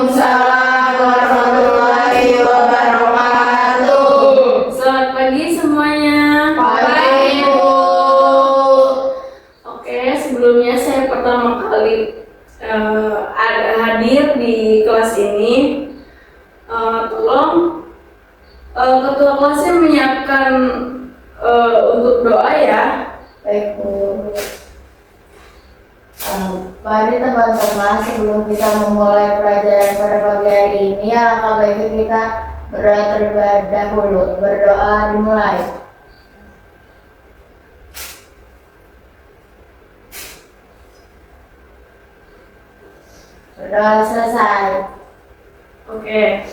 Waalaikumsalam warahmatullahi wabarakatuh. Selamat pagi semuanya. Pagi, Bu. Oke, sebelumnya saya pertama kali hadir di kelas ini. Tolong ketua kelasnya menyiapkan untuk doa ya. Baik, Bu. Mari teman-teman, sebelum kita memulai pelajaran pada pagi hari ini, alangkah baiknya kita berdoa terlebih dahulu. Berdoa dimulai. Berdoa selesai. Oke.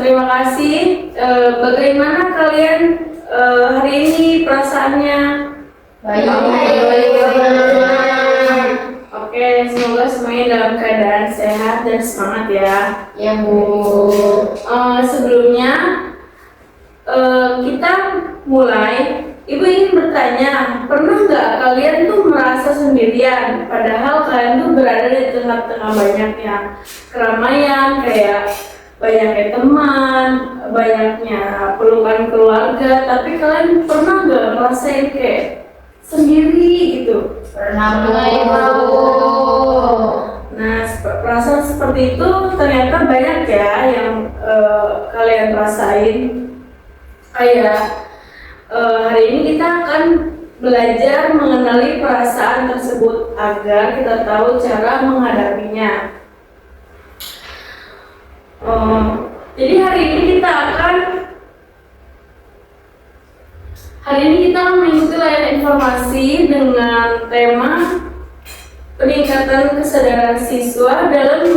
Terima kasih. Bagaimana kalian hari ini perasaannya? Baik. Oke, semoga semuanya dalam keadaan sehat dan semangat ya. Ya, Bu. Sebelumnya kita mulai. Ibu ingin bertanya, pernah nggak kalian tuh merasa sendirian? Padahal kalian tuh berada di tengah-tengah banyaknya keramaian, kayak banyaknya teman, banyaknya pelukan keluarga, tapi kalian pernah nggak ngerasain kayak sendiri gitu? Pernah, Bu. Nah, perasaan seperti itu ternyata banyak ya yang kalian rasain. Kayak hari ini kita akan belajar mengenali perasaan tersebut agar kita tahu cara menghadapinya. Jadi hari ini kita mengikuti layar informasi dengan tema peningkatan kesadaran siswa dalam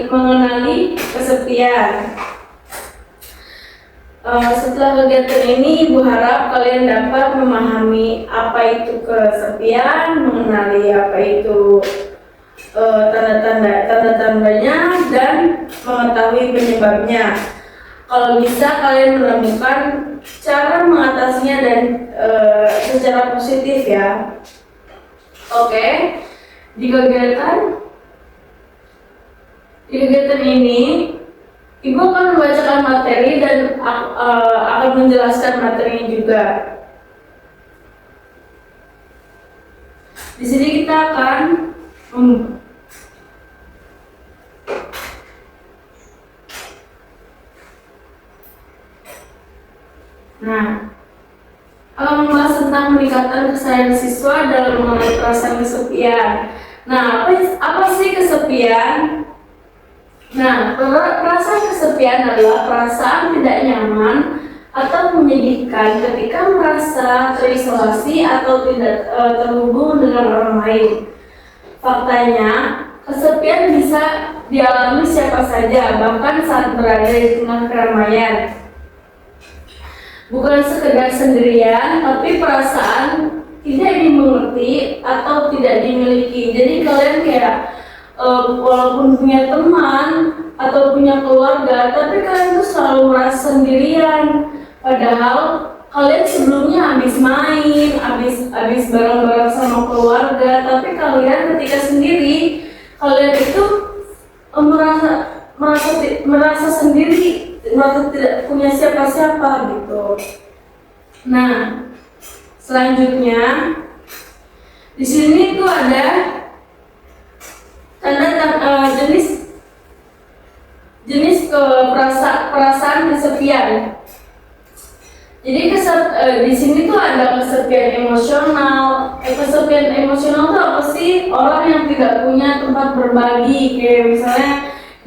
mengenali kesepian. Setelah kegiatan ini, Ibu harap kalian dapat memahami apa itu kesepian, mengenali apa itu tanda-tandanya, dan mengetahui penyebabnya. Kalau bisa, kalian menemukan cara mengatasinya dan secara positif ya. Oke, di kegiatan ini Ibu akan membacakan materi dan akan menjelaskan materinya juga. Di sini kita akan akan membahas tentang peningkatan kesadaran siswa dalam mengenai perasaan kesepian. Nah, apa sih kesepian? Nah, perasaan kesepian adalah perasaan tidak nyaman atau menyedihkan ketika merasa terisolasi atau tidak terhubung dengan orang lain. Faktanya, kesepian bisa dialami siapa saja, bahkan saat berada di tengah keramaian. Bukan sekedar sendirian, tapi perasaan tidak dimengerti atau tidak dimiliki. Jadi kalian kayak walaupun punya teman atau punya keluarga, tapi kalian tuh selalu merasa sendirian. Padahal kalian sebelumnya habis main, habis bareng-bareng sama keluarga, tapi kalian ketika sendiri, kalian itu merasa sendiri, merasa tidak punya siapa-siapa gitu. Nah, selanjutnya di sini tuh ada jenis perasaan kesepian. Jadi di sini tuh ada kesepian emosional. Kesepian emosional tuh apa sih? Orang yang tidak punya tempat berbagi, kayak misalnya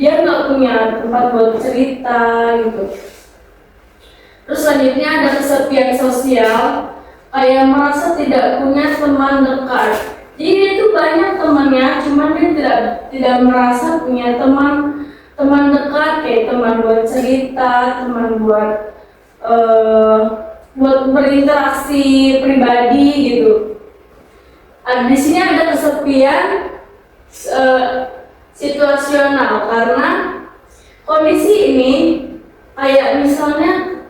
dia nggak punya tempat buat cerita gitu. Terus selanjutnya ada kesepian sosial, kayak merasa tidak punya teman dekat. Jadi dia tuh banyak temannya, cuman dia tidak merasa punya teman dekat, kayak teman buat cerita, teman buat berinteraksi pribadi gitu. Di sini ada kesepian situasional, karena kondisi ini kayak misalnya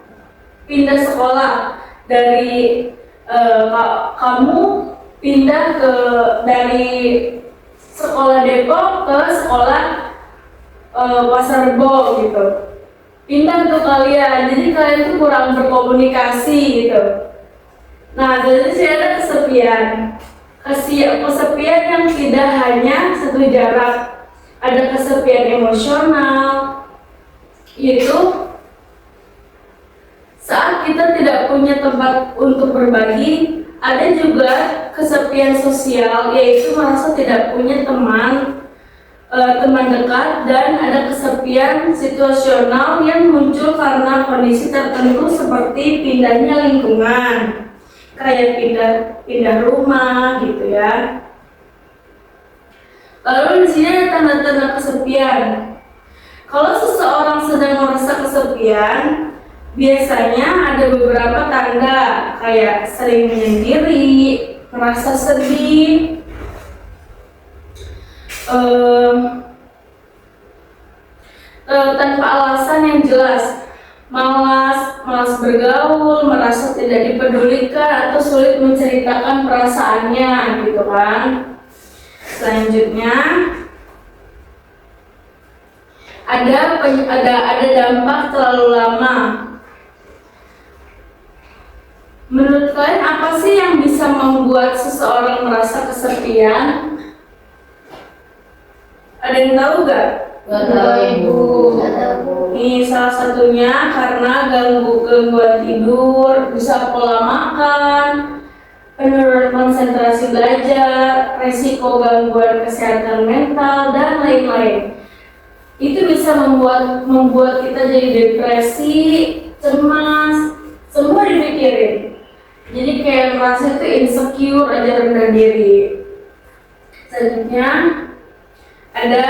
pindah sekolah dari kamu pindah dari sekolah Depok ke sekolah Pasar Rebo gitu. Pindah tuh kalian, jadi kalian tuh kurang berkomunikasi gitu. Nah, jadi sih ada kesepian. Kesepian yang tidak hanya satu jarak, ada kesepian emosional, yaitu saat kita tidak punya tempat untuk berbagi. Ada juga kesepian sosial, yaitu merasa tidak punya teman dekat, dan ada kesepian situasional yang muncul karena kondisi tertentu seperti pindahnya lingkungan, kayak pindah rumah gitu ya. Lalu di sini ada tanda-tanda kesepian. Kalau seseorang sedang merasa kesepian, biasanya ada beberapa tanda kayak sering menyendiri, merasa sedih, tanpa alasan yang jelas, malas bergaul, merasa tidak dipedulikan atau sulit menceritakan perasaannya gitu kan. Selanjutnya ada dampak terlalu lama. Menurut kalian apa sih yang bisa membuat seseorang merasa kesepian? Ada yang tahu gak? Gak tahu ibu. Gak tahu. Ini salah satunya karena gangguan tidur, bisa pola makan, penurunan konsentrasi belajar, resiko gangguan kesehatan mental, dan lain-lain. Itu bisa membuat kita jadi depresi, cemas, semua dipikirin. Jadi kayak merasa itu insecure aja, rendah diri. Selanjutnya ada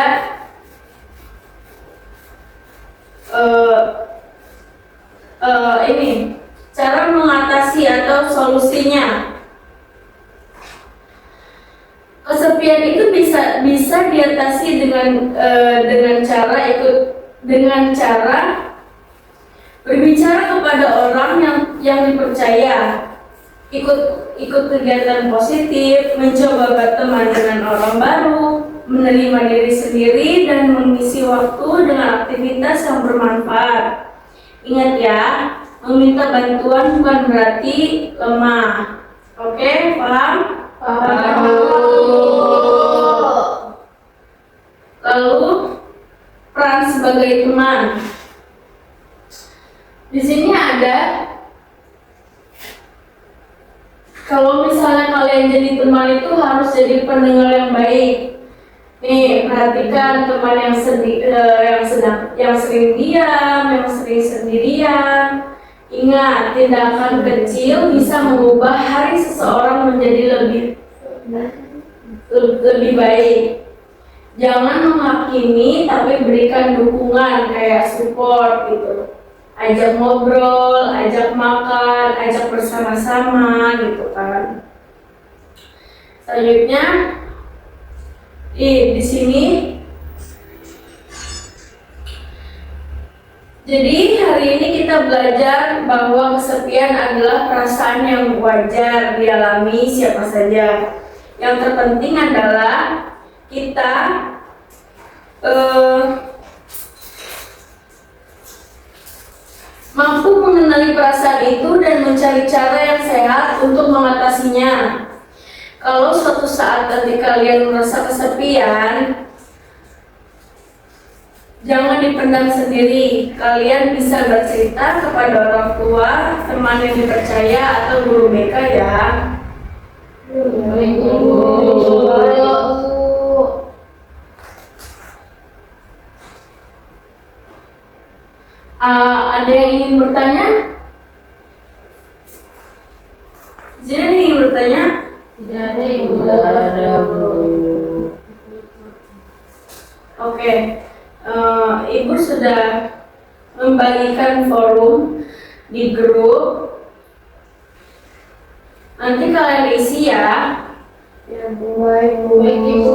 ini cara mengatasi atau solusinya. Kesepian itu bisa diatasi dengan cara berbicara kepada orang yang dipercaya, ikut kegiatan positif, mencoba berteman dengan orang baru, menerima diri sendiri, dan mengisi waktu dengan aktivitas yang bermanfaat. Ingat ya, meminta bantuan bukan berarti lemah. Oke, paham? Paham. Lalu peran sebagai teman. Di sini ada, kalau misalnya kalian jadi teman itu harus jadi pendengar yang baik. Nih, perhatikan teman yang sering diam, yang sering sendirian. Ingat, tindakan kecil bisa mengubah hari seseorang menjadi lebih baik. Jangan menghakimi, tapi berikan dukungan kayak support gitu. Ajak ngobrol, ajak makan, ajak bersama-sama gitu kan. Selanjutnya di sini, jadi hari ini kita belajar bahwa kesepian adalah perasaan yang wajar dialami siapa saja. Yang terpenting adalah kita mampu mengenali perasaan itu dan mencari cara yang sehat untuk mengatasinya. Kalau suatu saat nanti kalian merasa kesepian, jangan dipendam sendiri. Kalian bisa bercerita kepada orang tua, teman yang dipercaya, atau guru BK ya. Ada yang ingin bertanya? Jadi ingin bertanya? Tidak ada ibu. Tidak ada ibu. Oke, Ibu sudah membagikan forum di grup. Nanti kalian isi ya. Ya, baik ibu.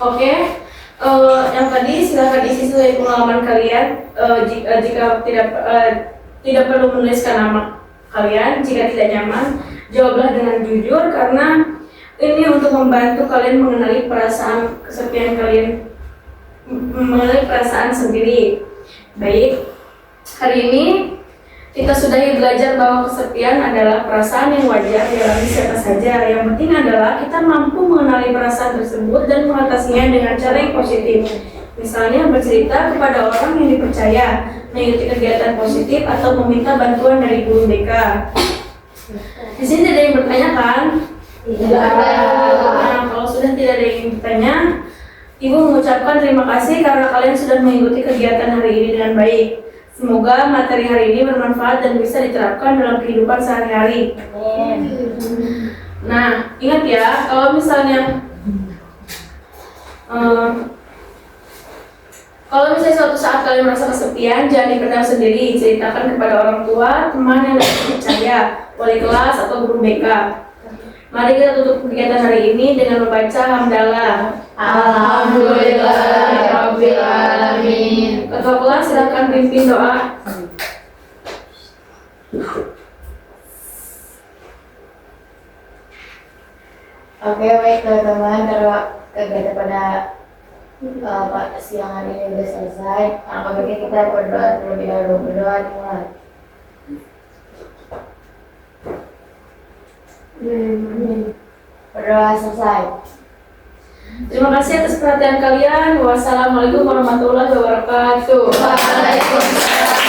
Oke, yang tadi silakan isi sesuai pengalaman kalian. Jika tidak perlu menuliskan nama kalian, jika tidak nyaman, jawablah dengan jujur karena ini untuk membantu kalian mengenali perasaan kesepian kalian, mengenali perasaan sendiri. Baik, hari ini Kita sudahi belajar bahwa kesepian adalah perasaan yang wajar dialami siapa saja. Yang penting adalah kita mampu mengenali perasaan tersebut dan mengatasinya dengan cara yang positif. Misalnya bercerita kepada orang yang dipercaya, mengikuti kegiatan positif, atau meminta bantuan dari guru BK. Di sini tidak ada yang bertanya kan? Tidak. Nah, kalau sudah tidak ada yang bertanya, Ibu mengucapkan terima kasih karena kalian sudah mengikuti kegiatan hari ini dengan baik. Semoga materi hari ini bermanfaat dan bisa diterapkan dalam kehidupan sehari-hari. Nah, ingat ya, kalau misalnya suatu saat kalian merasa kesepian, jangan dipendam sendiri, ceritakan kepada orang tua, teman yang dapat dipercaya, wali kelas atau guru BK. Mari kita tutup kegiatan hari ini dengan membaca hamdalah. Alhamdulillahirabbil alamin. Ketua kelas silakan pimpin doa. Oke, baik teman-teman, kalau kegiatan pada siang hari ini sudah selesai, maka kita berdoa terlebih dahulu. Berdoa dimulai. Berdoa selesai. Terima kasih atas perhatian kalian. Wassalamualaikum warahmatullahi wabarakatuh. Waalaikumsalam.